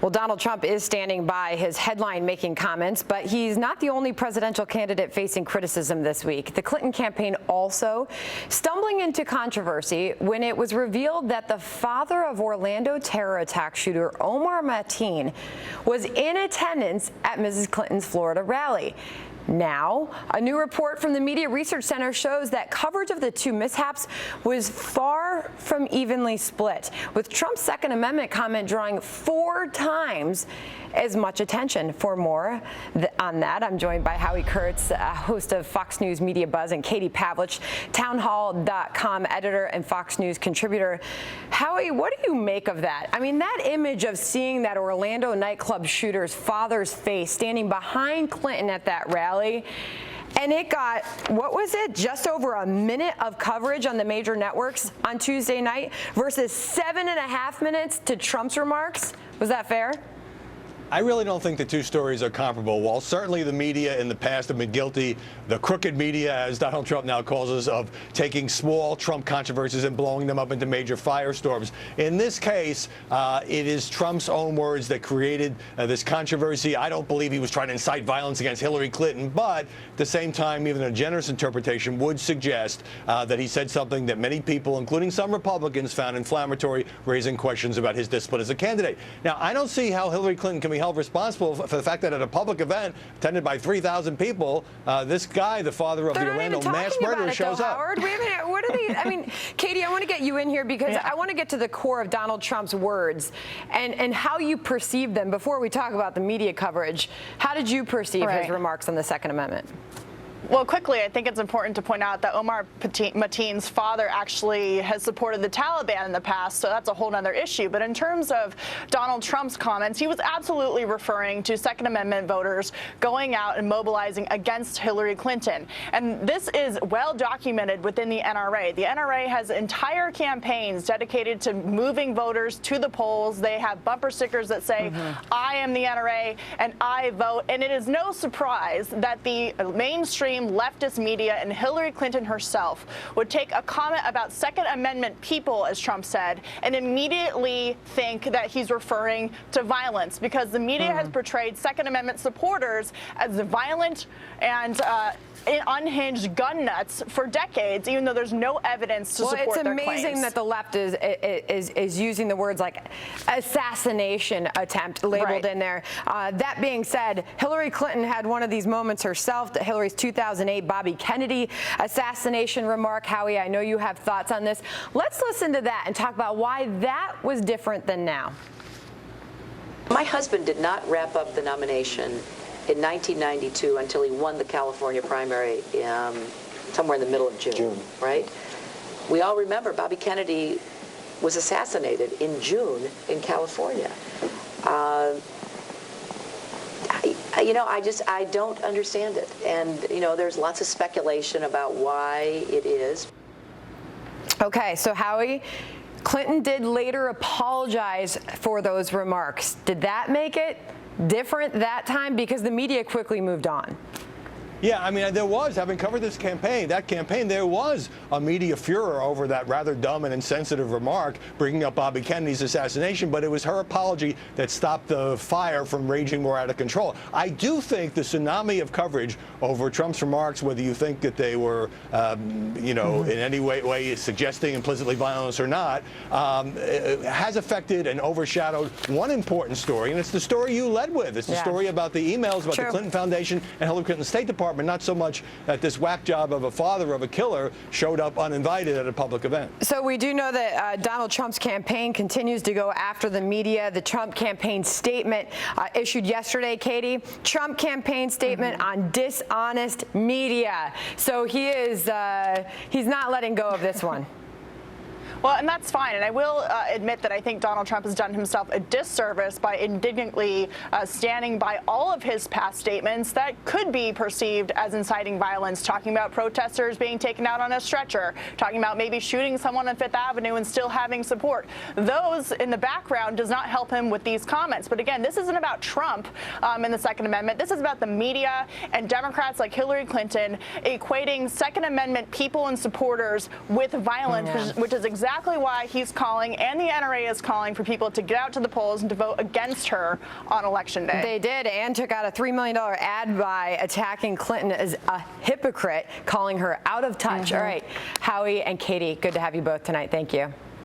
Well, Donald Trump is standing by his headline-making comments, but he's not the only presidential candidate facing criticism this week. The Clinton campaign also stumbling into controversy when it was revealed that the father of Orlando terror attack shooter Omar Mateen was in attendance at Mrs. Clinton's Florida rally. Now, a new report from the Media Research Center shows that coverage of the two mishaps was far from evenly split, with Trump's Second Amendment comment drawing 4 times as much attention. For more on that, I'm joined by Howie Kurtz, host of Fox News Media Buzz, and Katie Pavlich, townhall.com editor and Fox News contributor. Howie, what do you make of that? I mean, that image of seeing that Orlando nightclub shooter's father's face standing behind Clinton at that rally, and it got, what was it, just over a minute of coverage on the major networks on Tuesday night versus 7.5 minutes to Trump's remarks. Was that fair? I really don't think the two stories are comparable. While certainly the media in the past have been guilty, the crooked media, as Donald Trump now calls us, of taking small Trump controversies and blowing them up into major firestorms. In this case, it is Trump's own words that created this controversy. I don't believe he was trying to incite violence against Hillary Clinton, but at the same time, even a generous interpretation would suggest that he said something that many people, including some Republicans, found inflammatory, raising questions about his discipline as a candidate. Now, I don't see how Hillary Clinton can be held responsible for the fact that at a public event attended by 3,000 people, this guy, the father of the Orlando mass murderer, shows up. Howard, wait a minute. What are these? I mean, Katie, I want to get you in here because I want to get to the core of Donald Trump's words and how you perceive them before we talk about the media coverage. How did you perceive his remarks on the Second Amendment? Well, quickly, I think it's important to point out that Omar Mateen's father actually has supported the Taliban in the past, so that's a whole other issue. But in terms of Donald Trump's comments, he was absolutely referring to Second Amendment voters going out and mobilizing against Hillary Clinton. And this is well documented within the NRA. The NRA has entire campaigns dedicated to moving voters to the polls. They have bumper stickers that say, I am the NRA and I vote. And it is no surprise that the mainstream leftist media and Hillary Clinton herself would take a comment about Second Amendment people, as Trump said, and immediately think that he's referring to violence, because the media has portrayed Second Amendment supporters as violent and unhinged gun nuts for decades, even though there's no evidence to support their claims. Well, it's amazing that the left is using the words like assassination attempt labeled in there. That being said, Hillary Clinton had one of these moments herself, Hillary's 2008 Bobby Kennedy assassination remark. Howie, I know you have thoughts on this. Let's listen to that and talk about why that was different than now. My husband did not wrap up the nomination in 1992 until he won the California primary somewhere in the middle of June, right? We all remember Bobby Kennedy was assassinated in June in California. I don't understand it. And, there's lots of speculation about why it is. Okay, so Howie, Clinton did later apologize for those remarks. Did that make it different that time? Because the media quickly moved on. Yeah, I mean, there was, having covered this campaign, there was a media furor over that rather dumb and insensitive remark, bringing up Bobby Kennedy's assassination, but it was her apology that stopped the fire from raging more out of control. I do think the tsunami of coverage over Trump's remarks, whether you think that they were, in any way suggesting implicitly violence or not, has affected and overshadowed one important story, and it's the story you led with. It's the story about the emails about the Clinton Foundation and Hillary Clinton's State Department. Not so much that this whack job of a father of a killer showed up uninvited at a public event. So we do know that Donald Trump's campaign continues to go after the media. The Trump campaign statement issued yesterday, Katie. Trump campaign statement on dishonest media. So he is he's not letting go of this one. Well, and that's fine. And I will admit that I think Donald Trump has done himself a disservice by indignantly standing by all of his past statements that could be perceived as inciting violence, talking about protesters being taken out on a stretcher, talking about maybe shooting someone on Fifth Avenue and still having support. Those in the background does not help him with these comments. But again, this isn't about Trump and the Second Amendment. This is about the media and Democrats like Hillary Clinton equating Second Amendment people and supporters with violence, which is exactly exactly why he's calling, and the NRA is calling, for people to get out to the polls and to vote against her on Election Day. They did, and took out a $3 million ad by attacking Clinton as a hypocrite, calling her out of touch. All right, Howie and Katie, good to have you both tonight. Thank you.